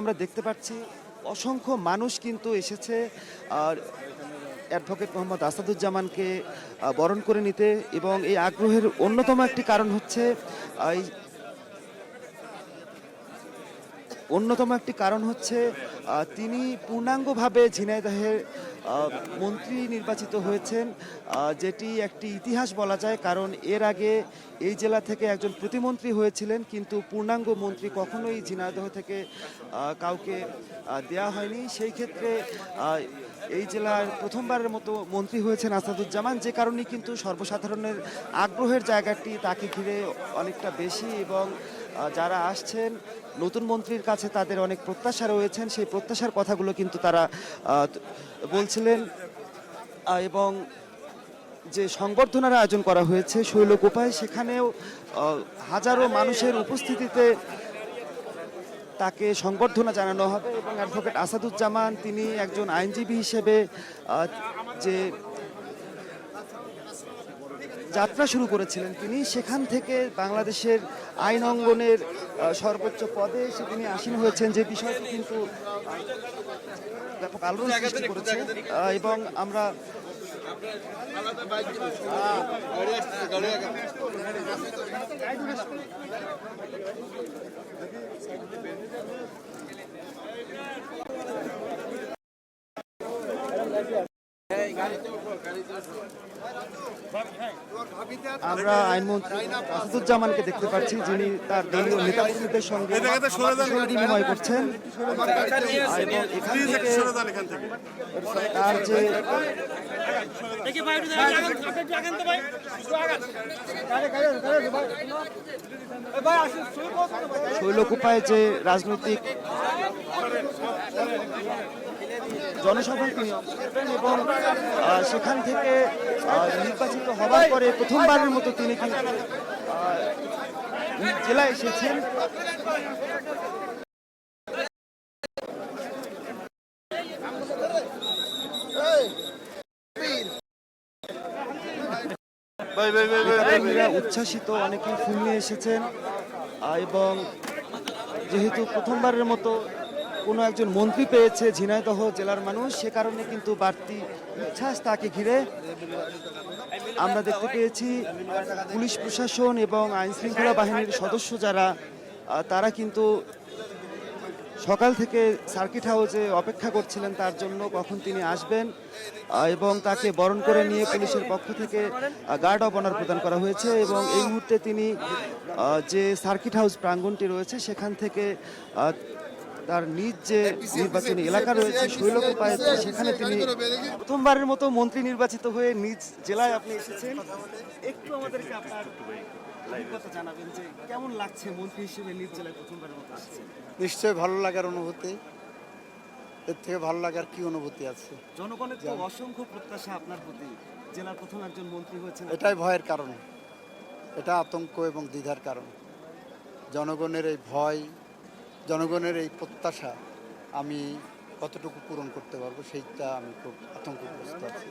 আমরা দেখতে পাচ্ছি অসংখ্য মানুষ কিন্তু এসেছে আর অ্যাডভোকেট মোহাম্মদ আসাদুজ্জামানকে বরণ করে নিতে, এবং এই আগ্রহের অন্যতম একটি কারণ হচ্ছে তিনি পূর্ণাঙ্গভাবে ঝিনাইদহের মন্ত্রী নির্বাচিত হয়েছেন, যেটি একটি ইতিহাস বলা যায়। কারণ এর আগে এই জেলা থেকে একজন প্রতিমন্ত্রী হয়েছিলেন, কিন্তু পূর্ণাঙ্গ মন্ত্রী কখনোই ঝিনাইদহ থেকে কাউকে দেয়া হয়নি। সেই ক্ষেত্রে এই জেলার প্রথমবারের মতো মন্ত্রী হয়েছেন আসাদুজ্জামান, যে কারণে কিন্তু সর্বসাধারণের আগ্রহের জায়গাটি তাকে ঘিরে অনেকটা বেশি, এবং যারা আসছেন নতুন মন্ত্রীর কাছে তাদের অনেক প্রত্যাশা রয়েছেন। সেই প্রত্যাশার কথাগুলো কিন্তু তারা বলছিলেন। এবং যে সংবর্ধনার আয়োজন করা হয়েছে শৈলকুপায়, সেখানেও হাজারো মানুষের উপস্থিতিতে তাকে সংবর্ধনা জানানো হবে। এবং অ্যাডভোকেট আসাদুজ্জামান তিনি একজন আইনজীবী হিসেবে যে যাত্রা শুরু করেছিলেন, তিনি সেখান থেকে বাংলাদেশের আইন অঙ্গনের সর্বোচ্চ পদে এসে তিনি আসীন হয়েছেন, যে বিষয়টি কিন্তু ব্যাপক আলোড়ন সৃষ্টি করেছে। এবং আমরা আইনমন্ত্রী আসাদুজ্জামানকে দেখতে পাচ্ছি, যিনি তার দলীয় নেতাকর্মীদের সঙ্গে বিনিময় করছেন। এবং এখান থেকে তার যে শৈলকুপায় যে রাজনৈতিক জনসভায় তিনি অংশ নেবেন, এবং সেখান থেকে নির্বাচিত হওয়ার পরে প্রথমবারের মতো তিনি কিন্তু জেলায় এসেছেন। উচ্ছ্বাসিত, অনেকেই ফুল নিয়ে এসেছেন, এবং যেহেতু প্রথমবারের মতো কোনো একজন মন্ত্রী পেয়েছে ঝিনাইদহ জেলার মানুষ, সে কারণে কিন্তু বাড়তি উচ্ছ্বাস তাকে ঘিরে। আমরা দেখতে পেয়েছি পুলিশ প্রশাসন এবং আইন শৃঙ্খলা বাহিনীর সদস্য যারা, তারা কিন্তু সকাল থেকে সার্কিট হাউসে অপেক্ষা করছিলেন তার জন্য, কখন তিনি আসবেন। এবং তাকে বরণ করে নিয়ে পুলিশের পক্ষ থেকে গার্ড অব অনার প্রদান করা হয়েছে। এবং এই মুহূর্তে তিনি যে সার্কিট হাউস প্রাঙ্গণটি রয়েছে সেখান থেকে তার নিজ যে নির্বাচনী এলাকা রয়েছে শৈলকুপায়, সেখানে তিনি প্রথমবারের মতো মন্ত্রী নির্বাচিত হয়ে নিজ জেলায় আপনি এসেছেন। একটু আমাদেরকে আপনার অভিজ্ঞতা জানাবেন যে কেমন লাগছে মন্ত্রী হিসেবে নিজ জেলায় প্রথমবারের মতো আসছেন। নিশ্চয়ই ভালো লাগার অনুভূতি, এর থেকে ভালো লাগার কি অনুভূতি আছে? জনগণের তো অসংখ্য প্রত্যাশা আপনার প্রতি, জেলার প্রথম একজন মন্ত্রী হয়েছেন। এটাই ভয়ের কারণ, এটা আতঙ্ক এবং দ্বিধার কারণ। জনগণের এই ভয়, জনগণের এই প্রত্যাশা আমি কতটুকু পূরণ করতে পারবো সেইটা আমি খুব আতঙ্কগ্রস্ত আছি।